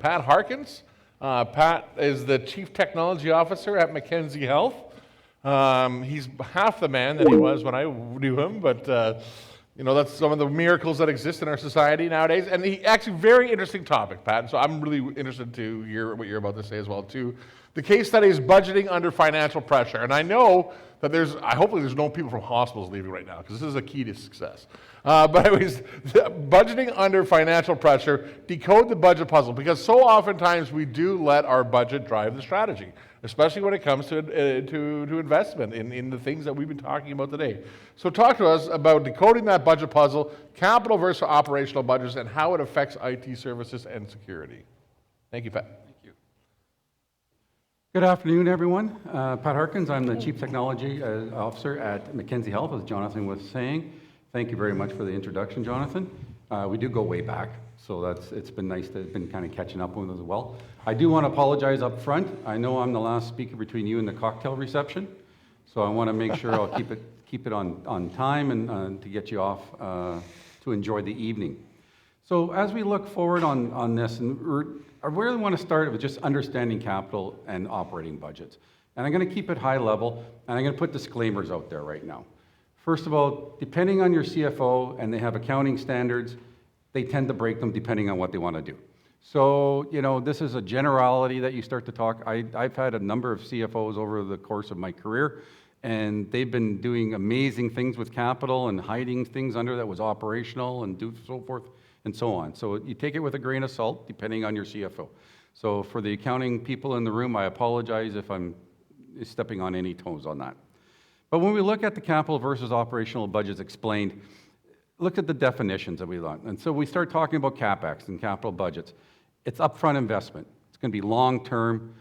Pat Harkins. Pat is the Chief Technology Officer at Mackenzie Health. He's half the man that he was when I knew him, but that's some of the miracles that exist in our society nowadays. And he actually, very interesting topic, Pat. So I'm really interested to hear what you're about to say as well, too. The case study is budgeting under financial pressure. And I know that hopefully there's no people from hospitals leaving right now, because this is a key to success. But anyways, budgeting under financial pressure, decode the budget puzzle, because so oftentimes we do let our budget drive the strategy, especially when it comes to investment in the things that we've been talking about today. So talk to us about decoding that budget puzzle, capital versus operational budgets, and how it affects IT services and security. Thank you, Pat. Good afternoon, everyone. Pat Harkins, I'm the Chief Technology Officer at Mackenzie Health, as Jonathan was saying. Thank you very much for the introduction, Jonathan. We do go way back, so it's been nice to have been kind of catching up with us as well. I do want to apologize up front. I know I'm the last speaker between you and the cocktail reception, so I want to make sure I'll keep it on time and to get you off to enjoy the evening. So as we look forward on this, and I really want to start with just understanding capital and operating budgets. And I'm going to keep it high level, and I'm going to put disclaimers out there right now. First of all, depending on your CFO, and they have accounting standards, they tend to break them depending on what they want to do. So, this is a generality that you start to talk. I've had a number of CFOs over the course of my career, and they've been doing amazing things with capital and hiding things under that was operational and so forth and so on. So you take it with a grain of salt, depending on your CFO. So for the accounting people in the room, I apologize if I'm stepping on any toes on that. But when we look at the capital versus operational budgets explained, look at the definitions that we learned. And so we start talking about CapEx and capital budgets. It's upfront investment. It's going to be long-term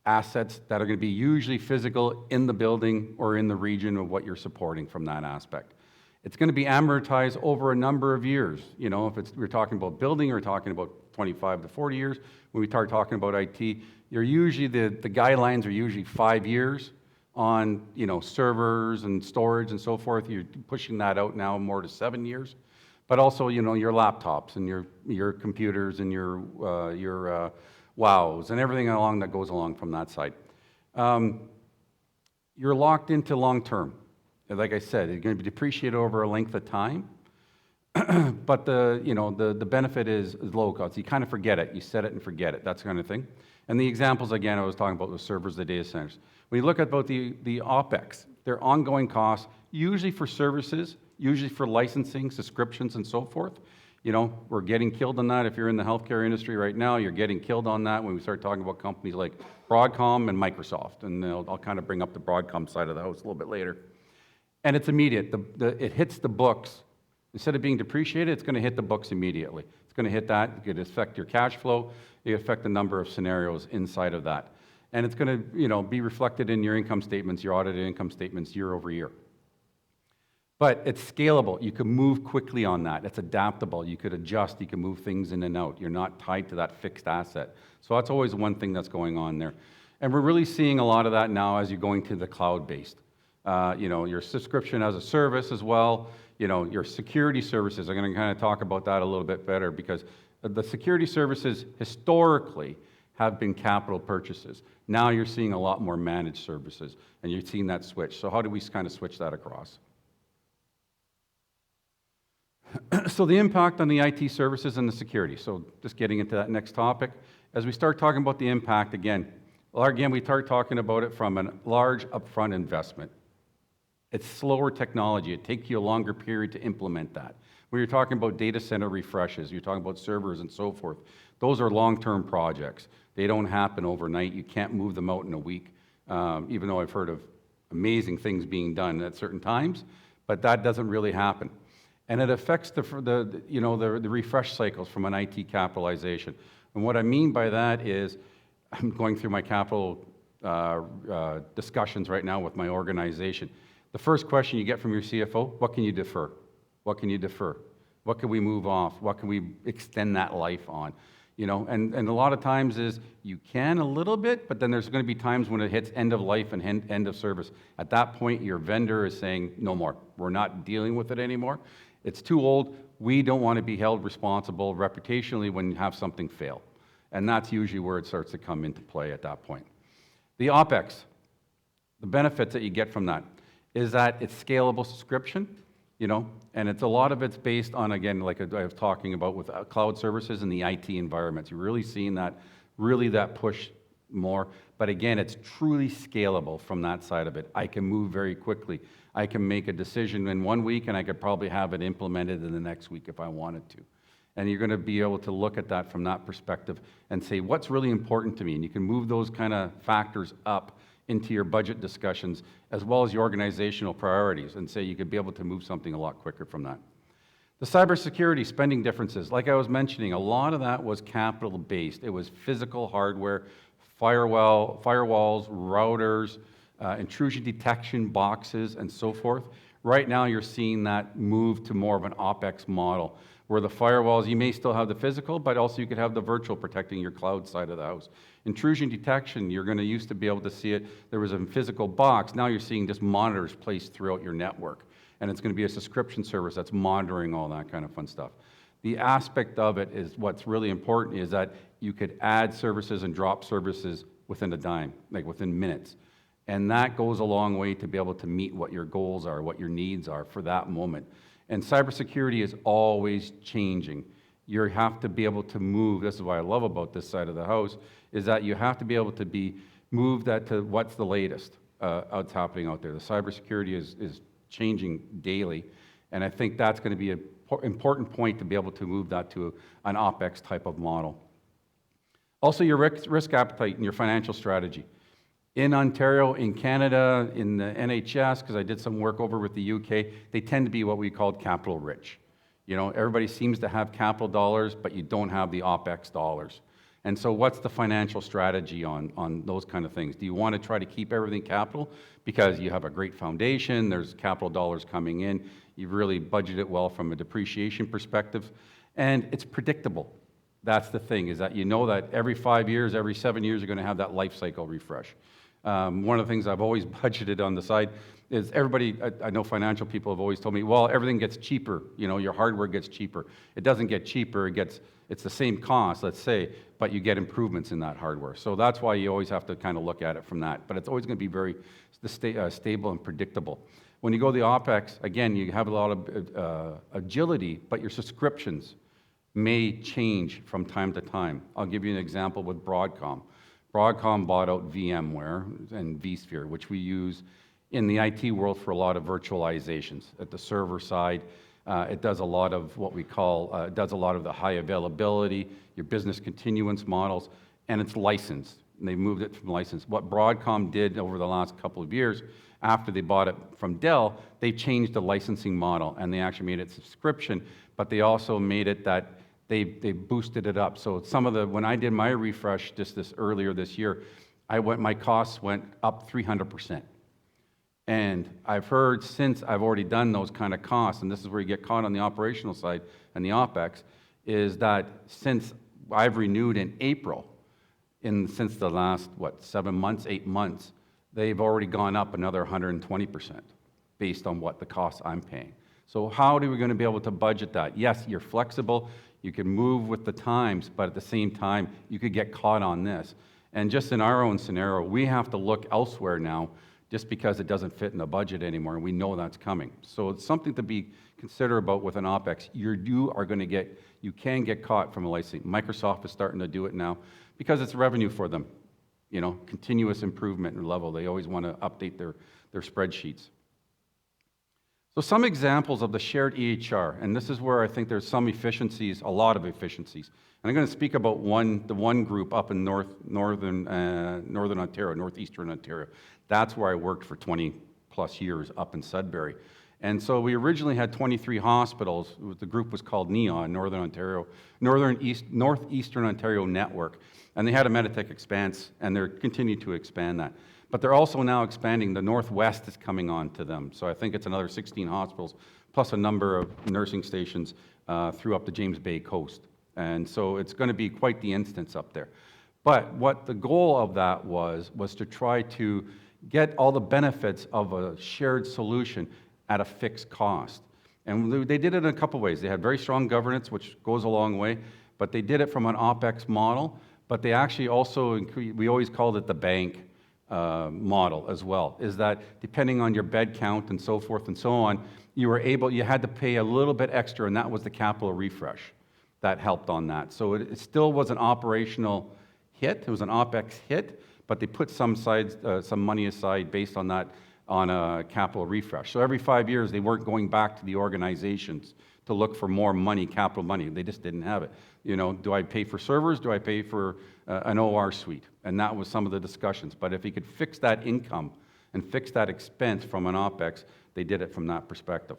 assets that are going to be usually physical in the building or in the region of what you're supporting from that aspect. It's going to be amortized over a number of years. If we're talking about building, we're talking about 25 to 40 years. When we start talking about IT, you're usually the guidelines are usually 5 years on servers and storage and so forth. You're pushing that out now more to 7 years. But also, your laptops and your computers and your WOWs and everything along that goes along from that side. You're locked into long term. Like I said, it's going to be depreciated over a length of time, but the benefit is low cost. You kind of forget it. You set it and forget it. That's the kind of thing. And the examples, again, I was talking about the servers, the data centers. When you look at both the OpEx, they're ongoing costs, usually for services, usually for licensing, subscriptions, and so forth. We're getting killed on that. If you're in the healthcare industry right now, you're getting killed on that when we start talking about companies like Broadcom and Microsoft. And I'll kind of bring up the Broadcom side of the house a little bit later. And it's immediate. It hits the books. Instead of being depreciated, it's going to hit the books immediately. It's going to hit that. It could affect your cash flow. It could affect a number of scenarios inside of that. And it's going to be reflected in your income statements, your audited income statements year over year. But it's scalable. You can move quickly on that. It's adaptable. You could adjust. You can move things in and out. You're not tied to that fixed asset. So that's always one thing that's going on there. And we're really seeing a lot of that now as you're going to the cloud-based. Your subscription as a service as well, your security services. I'm going to kind of talk about that a little bit better because the security services historically have been capital purchases. Now you're seeing a lot more managed services, and you're seeing that switch. So how do we kind of switch that across? So the impact on the IT services and the security. So just getting into that next topic. As we start talking about the impact, again, we start talking about it from a large upfront investment. It's slower technology. It takes you a longer period to implement that. When you're talking about data center refreshes, you're talking about servers and so forth, those are long-term projects. They don't happen overnight. You can't move them out in a week, even though I've heard of amazing things being done at certain times, but that doesn't really happen. And it affects the refresh cycles from an IT capitalization. And what I mean by that is, I'm going through my capital discussions right now with my organization. The first question you get from your CFO, what can you defer? What can you defer? What can we move off? What can we extend that life on? And a lot of times is you can a little bit, but then there's going to be times when it hits end of life and end of service. At that point, your vendor is saying, no more. We're not dealing with it anymore. It's too old. We don't want to be held responsible reputationally when you have something fail. And that's usually where it starts to come into play at that point. The OpEx, the benefits that you get from that is that it's scalable subscription, and it's a lot of it's based on, again, like I was talking about with cloud services and the IT environments. You're really seeing that push more. But again, it's truly scalable from that side of it. I can move very quickly. I can make a decision in 1 week, and I could probably have it implemented in the next week if I wanted to. And you're going to be able to look at that from that perspective and say, what's really important to me? And you can move those kind of factors up into your budget discussions as well as your organizational priorities and say you could be able to move something a lot quicker from that. The cybersecurity spending differences, like I was mentioning, a lot of that was capital-based. It was physical hardware, firewalls, routers, intrusion detection boxes, and so forth. Right now, you're seeing that move to more of an OpEx model, where the firewalls, you may still have the physical, but also you could have the virtual protecting your cloud side of the house. Intrusion detection, you're going to used to be able to see it. There was a physical box. Now you're seeing just monitors placed throughout your network. And it's going to be a subscription service that's monitoring all that kind of fun stuff. The aspect of it is what's really important is that you could add services and drop services within a dime, like within minutes. And that goes a long way to be able to meet what your goals are, what your needs are for that moment. And cybersecurity is always changing. You have to be able to move. This is what I love about this side of the house, is that you have to be able to be moved that to what's the latest that's happening out there. The cybersecurity is changing daily, and I think that's going to be an important point to be able to move that to an OpEx type of model. Also, your risk appetite and your financial strategy. In Ontario, in Canada, in the NHS, because I did some work over with the UK, they tend to be what we called capital rich. Everybody seems to have capital dollars, but you don't have the OpEx dollars. And so what's the financial strategy on those kind of things? Do you want to try to keep everything capital because you have a great foundation, there's capital dollars coming in, you've really budgeted well from a depreciation perspective, and it's predictable. That's the thing, is that you know that every 5 years, every 7 years, you're going to have that life cycle refresh. One of the things I've always budgeted on the side is everybody, I know financial people have always told me, well, everything gets cheaper, your hardware gets cheaper. It doesn't get cheaper, it's the same cost, let's say, but you get improvements in that hardware. So that's why you always have to kind of look at it from that. But it's always going to be very stable and predictable. When you go to the OpEx, again, you have a lot of agility, but your subscriptions may change from time to time. I'll give you an example with Broadcom. Broadcom bought out VMware and vSphere, which we use in the IT world for a lot of virtualizations. At the server side, it does a lot of what we call, it does a lot of the high availability, your business continuance models, and it's licensed. And they moved it from license. What Broadcom did over the last couple of years, after they bought it from Dell, they changed the licensing model, and they actually made it subscription, but they also made it that they boosted it up. So when I did my refresh just earlier this year, my costs went up 300%. And I've heard since I've already done those kind of costs, and this is where you get caught on the operational side and the OpEx, is that since I've renewed in April, since the last, 7 months, 8 months, they've already gone up another 120% based on what the costs I'm paying. So how are we going to be able to budget that? Yes, you're flexible, you can move with the times, but at the same time, you could get caught on this. And just in our own scenario, we have to look elsewhere now just because it doesn't fit in the budget anymore, and we know that's coming. So it's something to be considerate about with an OpEx. You can get caught from a licensing. Microsoft is starting to do it now because it's revenue for them. Continuous improvement level. They always want to update their spreadsheets. So some examples of the shared EHR, and this is where I think there's some efficiencies, a lot of efficiencies. And I'm going to speak about the one group up in northern Ontario, northeastern Ontario. That's where I worked for 20 plus years up in Sudbury. And so we originally had 23 hospitals. The group was called NEON, Northeastern Ontario Network. And they had a Meditech expanse, and they're continuing to expand that. But they're also now expanding. The Northwest is coming on to them. So I think it's another 16 hospitals, plus a number of nursing stations through up the James Bay coast. And so it's going to be quite the instance up there. But what the goal of that was to try to get all the benefits of a shared solution at a fixed cost. And they did it in a couple ways. They had very strong governance, which goes a long way, but they did it from an OpEx model. but they actually also we always called it the bank model as well, is that depending on your bed count and so forth and so on, you had to pay a little bit extra, and that was the capital refresh that helped on that. So it still was an operational hit, it was an OpEx hit, but they put some money aside based on that, on a capital refresh. So every 5 years, they weren't going back to the organizations to look for more money, capital money. They just didn't have it. You know, do I pay for servers? Do I pay for an OR suite? And that was some of the discussions. But if you could fix that income and fix that expense from an OpEx, they did it from that perspective.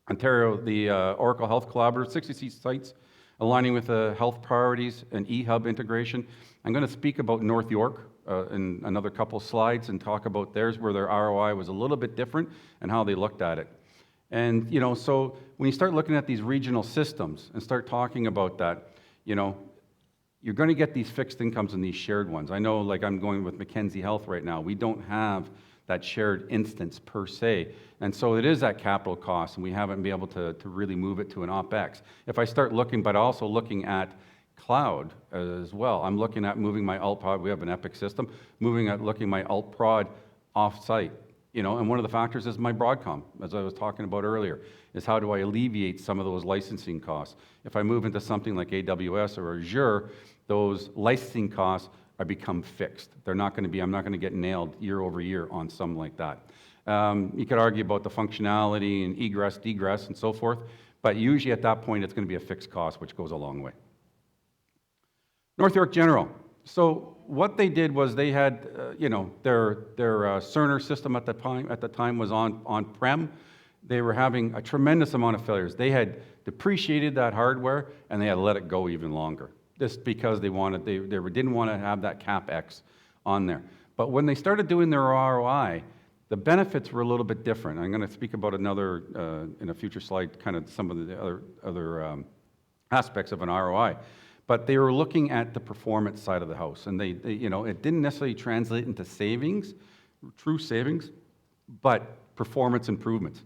Ontario, the Oracle Health Collaborative, 66 sites, aligning with the health priorities and eHub integration. I'm going to speak about North York in another couple slides and talk about theirs, where their ROI was a little bit different and how they looked at it. And, you know, so when you start looking at these regional systems and start talking about that, you know, you're going to get these fixed incomes and these shared ones. I know, like I'm going with Mackenzie Health right now, we don't have that shared instance per se. And so it is that capital cost, and we haven't been able to really move it to an OpEx. If I start looking, but also looking at cloud as well, I'm looking at moving my alt-prod, we have an Epic system, looking my alt-prod off-site. You know, and one of the factors is my Broadcom, as I was talking about earlier, is how do I alleviate some of those licensing costs? If I move into something like AWS or Azure, those licensing costs are become fixed. They're not going to be, I'm not going to get nailed year over year on something like that. You could argue about the functionality and egress, degress, and so forth, but usually at that point, it's going to be a fixed cost, which goes a long way. North York General. So what they did was they had, you know, their Cerner system at the time was on-prem. They were having a tremendous amount of failures. They had depreciated that hardware, and they had let it go even longer, just because they didn't want to have that CapEx on there. But when they started doing their ROI, the benefits were a little bit different. I'm going to speak about another, in a future slide, kind of some of the other aspects of an ROI. But they were looking at the performance side of the house, and they you know, it didn't necessarily translate into savings, true savings, but performance improvements.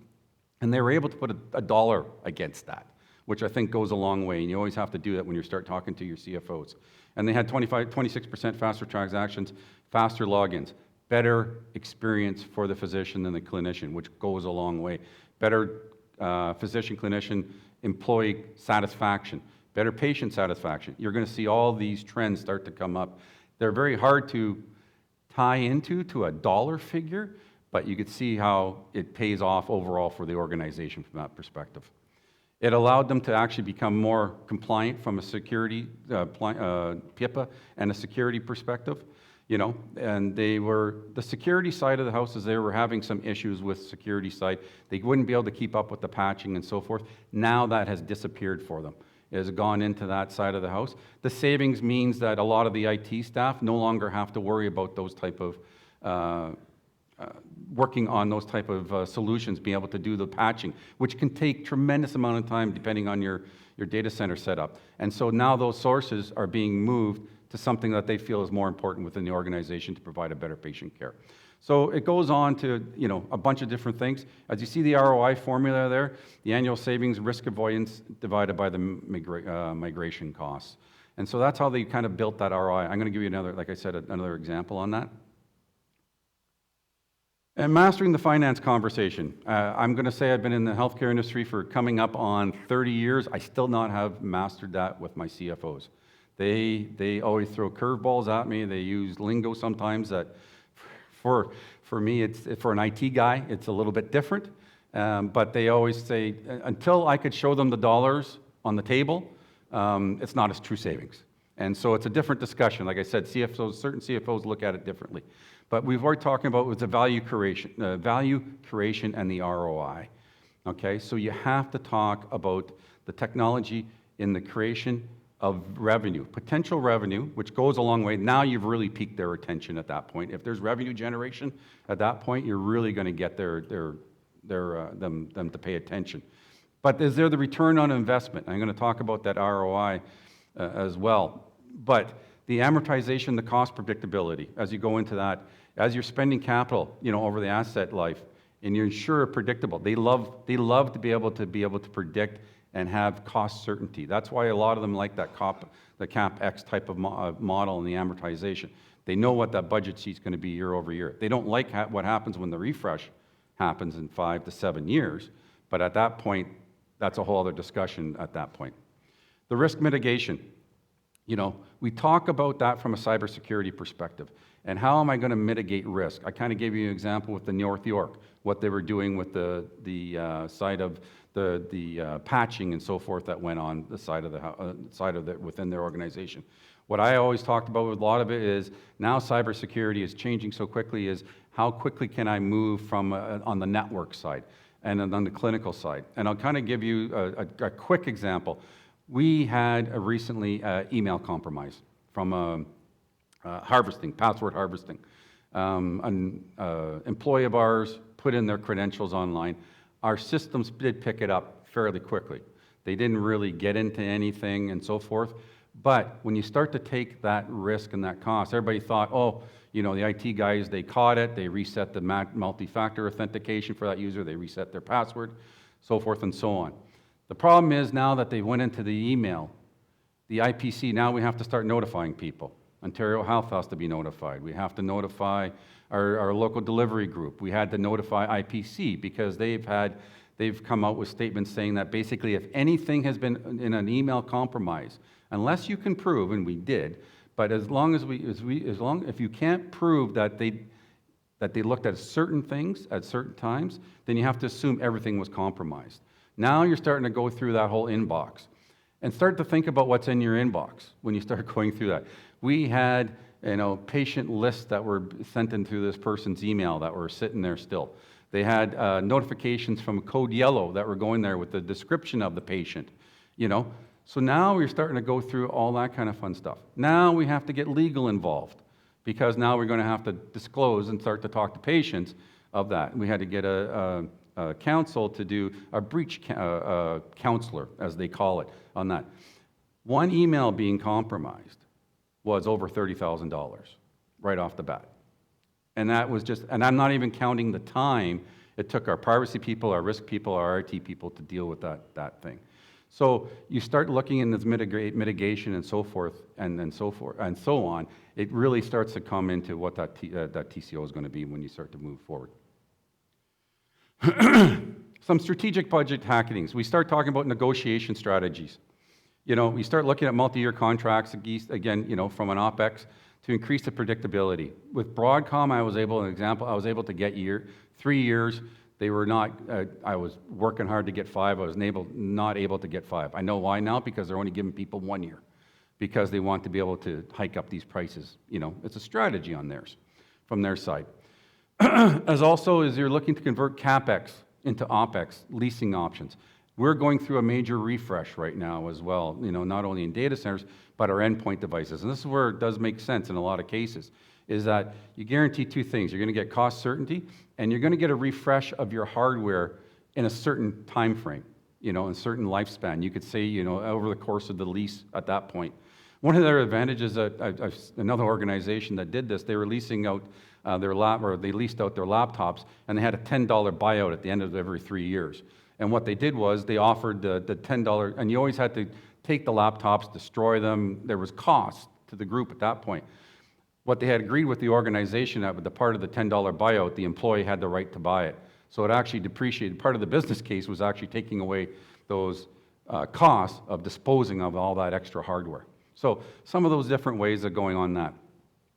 And they were able to put a dollar against that, which I think goes a long way, and you always have to do that when you start talking to your CFOs. And they had 26% faster transactions, faster logins, better experience for the physician and the clinician, which goes a long way. Better physician-clinician employee satisfaction, better patient satisfaction. You're going to see all these trends start to come up. They're very hard to tie into a dollar figure, but you could see how it pays off overall for the organization from that perspective. It allowed them to actually become more compliant from a security, PIPA and a security perspective, you know, and the security side of the house, as they were having some issues with security side. They wouldn't be able to keep up with the patching and so forth. Now that has disappeared for them. It has gone into that side of the house. The savings means that a lot of the IT staff no longer have to worry about those type of working on those type of solutions, being able to do the patching, which can take tremendous amount of time depending on your data center setup. And so now those sources are being moved to something that they feel is more important within the organization to provide a better patient care. So it goes on to, you know, a bunch of different things. As you see the ROI formula there, the annual savings, risk avoidance divided by the migration costs. And so that's how they kind of built that ROI. I'm going to give you another, like I said, another example on that. And mastering the finance conversation. I'm going to say I've been in the healthcare industry for coming up on 30 years. I still not have mastered that with my CFOs. They always throw curveballs at me. They use lingo sometimes that, for me, it's for an IT guy, it's a little bit different. But they always say, until I could show them the dollars on the table, it's not as true savings. And so it's a different discussion. Like I said, certain CFOs look at it differently. But we've already talking about with the value creation and the ROI. Okay, so you have to talk about the technology in the creation of revenue, potential revenue, which goes a long way. Now you've really piqued their attention at that point. If there's revenue generation at that point, you're really going to get them to pay attention. But is there the return on investment? I'm going to talk about that ROI as well. But the amortization, the cost predictability, as you go into that, as you're spending capital, you know, over the asset life, and you ensure predictable. They love to be able to predict and have cost certainty. That's why a lot of them like that the CapEx type of model and the amortization. They know what that budget sheet's going to be year over year. They don't like what happens when the refresh happens in 5 to 7 years, but at that point, that's a whole other discussion at that point. The risk mitigation. You know, we talk about that from a cybersecurity perspective. And how am I going to mitigate risk? I kind of gave you an example with the North York, what they were doing with the side of the patching and so forth that went on the side of the within their organization. What I always talked about with a lot of it is now cybersecurity is changing so quickly is how quickly can I move from on the network side and on the clinical side. And I'll kind of give you a quick example. We had recently email compromise from harvesting, password harvesting. An employee of ours put in their credentials online. Our systems did pick it up fairly quickly. They didn't really get into anything and so forth. But when you start to take that risk and that cost, everybody thought, oh, you know, the IT guys, they caught it, they reset the multi-factor authentication for that user, they reset their password, so forth and so on. The problem is now that they went into the email, the IPC, now we have to start notifying people. Ontario Health has to be notified. We have to notify our local delivery group. We had to notify IPC because they've come out with statements saying that basically if anything has been in an email compromise, unless you can prove, and we did, but if you can't prove that they looked at certain things at certain times, then you have to assume everything was compromised. Now you're starting to go through that whole inbox and start to think about what's in your inbox when you start going through that. We had, you know, patient lists that were sent in through this person's email that were sitting there still. They had notifications from Code Yellow that were going there with the description of the patient, you know. So now we're starting to go through all that kind of fun stuff. Now we have to get legal involved because now we're going to have to disclose and start to talk to patients of that. We had to get a counsel to do a breach counselor, as they call it, on that. One email being compromised was over $30,000 right off the bat. And that was just, and I'm not even counting the time it took our privacy people, our risk people, our IT people to deal with that thing. So you start looking in this mitigation and so forth, and so on. It really starts to come into what that TCO is going to be when you start to move forward. Some strategic budget hackings. We start talking about negotiation strategies. You know, we start looking at multi-year contracts, again, you know, from an OpEx to increase the predictability. With Broadcom, I was able to get 3 years. They were not, I was working hard to get 5. I was not able to get 5. I know why now, because they're only giving people 1 year because they want to be able to hike up these prices. You know, it's a strategy on theirs, from their side. As you're looking to convert CapEx into OpEx, leasing options. We're going through a major refresh right now as well, you know, not only in data centers, but our endpoint devices. And this is where it does make sense in a lot of cases, is that you guarantee 2 things. You're going to get cost certainty, and you're going to get a refresh of your hardware in a certain time frame, you know, in a certain lifespan. You could say, you know, over the course of the lease at that point. One of their advantages, another organization that did this, they were leasing out they leased out their laptops, and they had a $10 buyout at the end of every 3 years. And what they did was they offered the $10, and you always had to take the laptops, destroy them. There was cost to the group at that point. What they had agreed with the organization that with the part of the $10 buyout, the employee had the right to buy it. So it actually depreciated. Part of the business case was actually taking away those costs of disposing of all that extra hardware. So some of those different ways of going on that.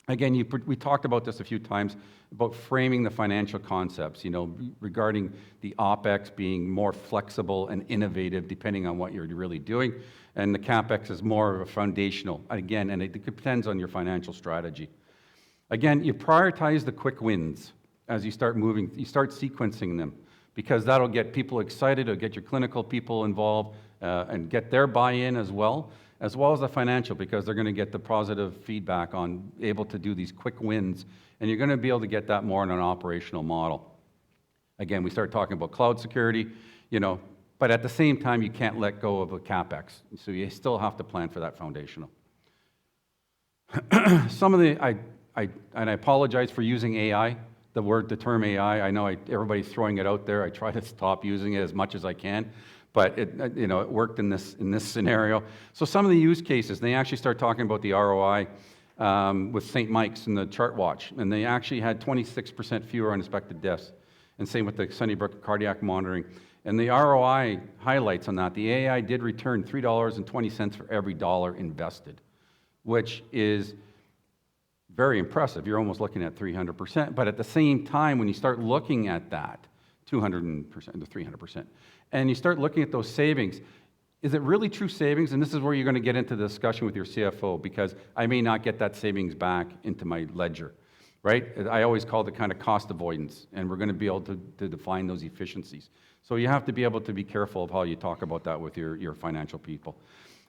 Again, we talked about this a few times, about framing the financial concepts, you know, regarding the OpEx being more flexible and innovative depending on what you're really doing. And the CapEx is more of a foundational, again, and it depends on your financial strategy. Again, you prioritize the quick wins as you start moving, you start sequencing them, because that'll get people excited, it'll get your clinical people involved, and get their buy-in as well as the financial, because they're going to get the positive feedback on able to do these quick wins, and you're going to be able to get that more in an operational model. Again, we start talking about cloud security, you know, but at the same time, you can't let go of the CapEx, so you still have to plan for that foundational. Some of the, I apologize for using AI, the term AI. I know everybody's throwing it out there. I try to stop using it as much as I can. but it worked in this scenario. So some of the use cases, they actually start talking about the ROI with St. Mike's and the Chart Watch, and they actually had 26% fewer unexpected deaths, and same with the Sunnybrook cardiac monitoring. And the ROI highlights on that, the AI did return $3.20 for every dollar invested, which is very impressive. You're almost looking at 300%. But at the same time, when you start looking at that, 200% to 300%, and you start looking at those savings, is it really true savings? And this is where you're going to get into the discussion with your CFO, because I may not get that savings back into my ledger, right? I always call it kind of cost avoidance, and we're going to be able to define those efficiencies. So you have to be able to be careful of how you talk about that with your financial people.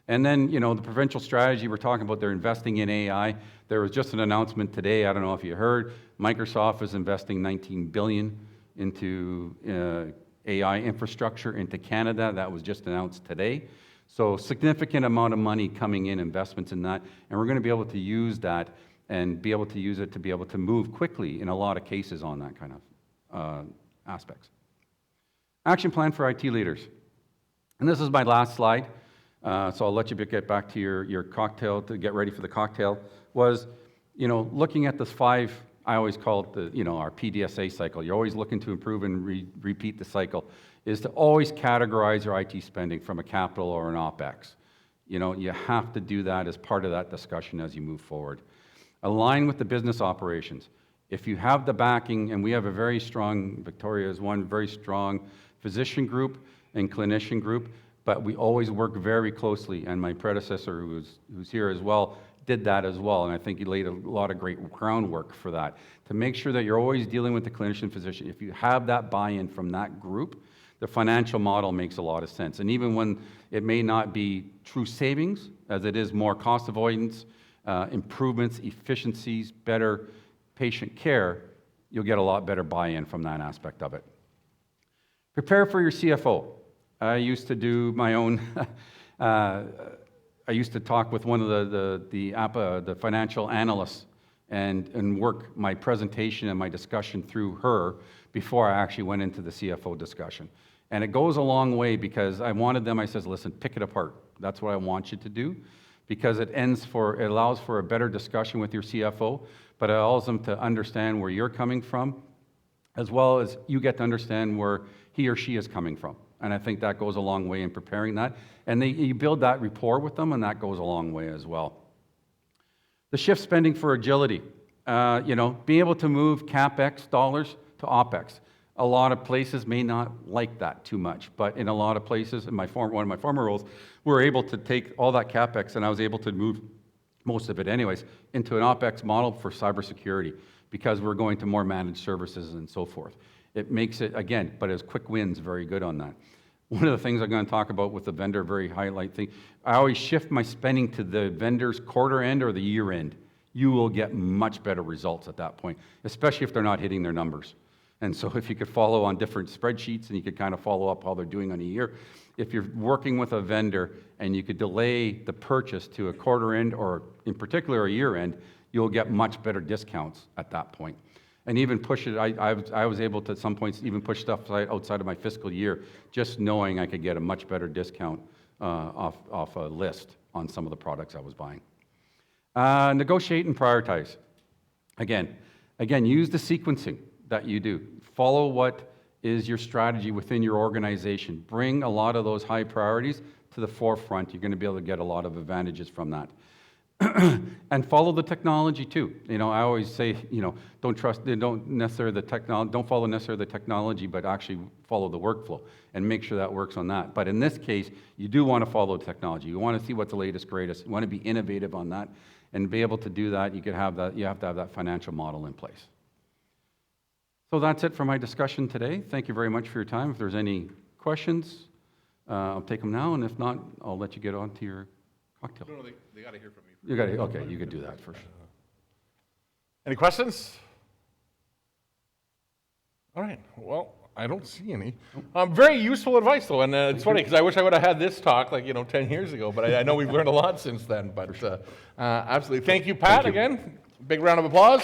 And then, the provincial strategy, we're talking about they're investing in AI. There was just an announcement today, I don't know if you heard, Microsoft is investing $19 billion into AI infrastructure into Canada. That was just announced today. So significant amount of money coming in, investments in that, and we're going to be able to use that and be able to use it to be able to move quickly in a lot of cases on that kind of aspects. Action plan for IT leaders. And this is my last slide. So I'll let you get back to your cocktail, to get ready for the cocktail, was, looking at this 5, I always call it our PDSA cycle. You're always looking to improve and repeat the cycle, is to always categorize your IT spending from a capital or an OpEx. You have to do that as part of that discussion as you move forward. Align with the business operations. If you have the backing, and we have a very strong, Victoria is one very strong physician group and clinician group, but we always work very closely, and my predecessor, who's here as well, did that as well, and I think he laid a lot of great groundwork for that, to make sure that you're always dealing with the clinician physician. If you have that buy-in from that group, the financial model makes a lot of sense. And even when it may not be true savings, as it is more cost avoidance, improvements, efficiencies, better patient care, you'll get a lot better buy-in from that aspect of it. Prepare for your CFO. I used to do my own, I used to talk with one of the financial analysts and work my presentation and my discussion through her before I actually went into the CFO discussion. And it goes a long way, because I wanted them, I says, listen, pick it apart. That's what I want you to do, because it allows for a better discussion with your CFO, but it allows them to understand where you're coming from, as well as you get to understand where he or she is coming from. And I think that goes a long way in preparing that. And you build that rapport with them, and that goes a long way as well. The shift spending for agility. Being able to move CapEx dollars to OpEx. A lot of places may not like that too much, but in a lot of places, in one of my former roles, we were able to take all that CapEx, and I was able to move most of it anyways, into an OpEx model for cybersecurity, because we're going to more managed services and so forth. It makes it, again, but as quick wins, very good on that. One of the things I'm going to talk about with the vendor, very highlight thing, I always shift my spending to the vendor's quarter end or the year end. You will get much better results at that point, especially if they're not hitting their numbers. And so if you could follow on different spreadsheets and you could kind of follow up how they're doing on a year, if you're working with a vendor and you could delay the purchase to a quarter end or in particular a year end, you'll get much better discounts at that point. And even push it, I was able to at some points even push stuff outside of my fiscal year, just knowing I could get a much better discount off a list on some of the products I was buying. Negotiate and prioritize. Again, use the sequencing that you do. Follow what is your strategy within your organization. Bring a lot of those high priorities to the forefront. You're going to be able to get a lot of advantages from that. And follow the technology too. I always say, don't follow necessarily the technology, but actually follow the workflow and make sure that works on that. But in this case, you do want to follow the technology. You want to see what's the latest, greatest. You want to be innovative on that, and be able to do that. You have to have that financial model in place. So that's it for my discussion today. Thank you very much for your time. If there's any questions, I'll take them now, and if not, I'll let you get on to your cocktail. No, they got to hear from me. Okay, you could do that first. Any questions? All right, well, I don't see any. Very useful advice, though, and it's funny, because I wish I would have had this talk 10 years ago, but I know we've learned a lot since then, but absolutely. Thank you, Pat, again. Big round of applause.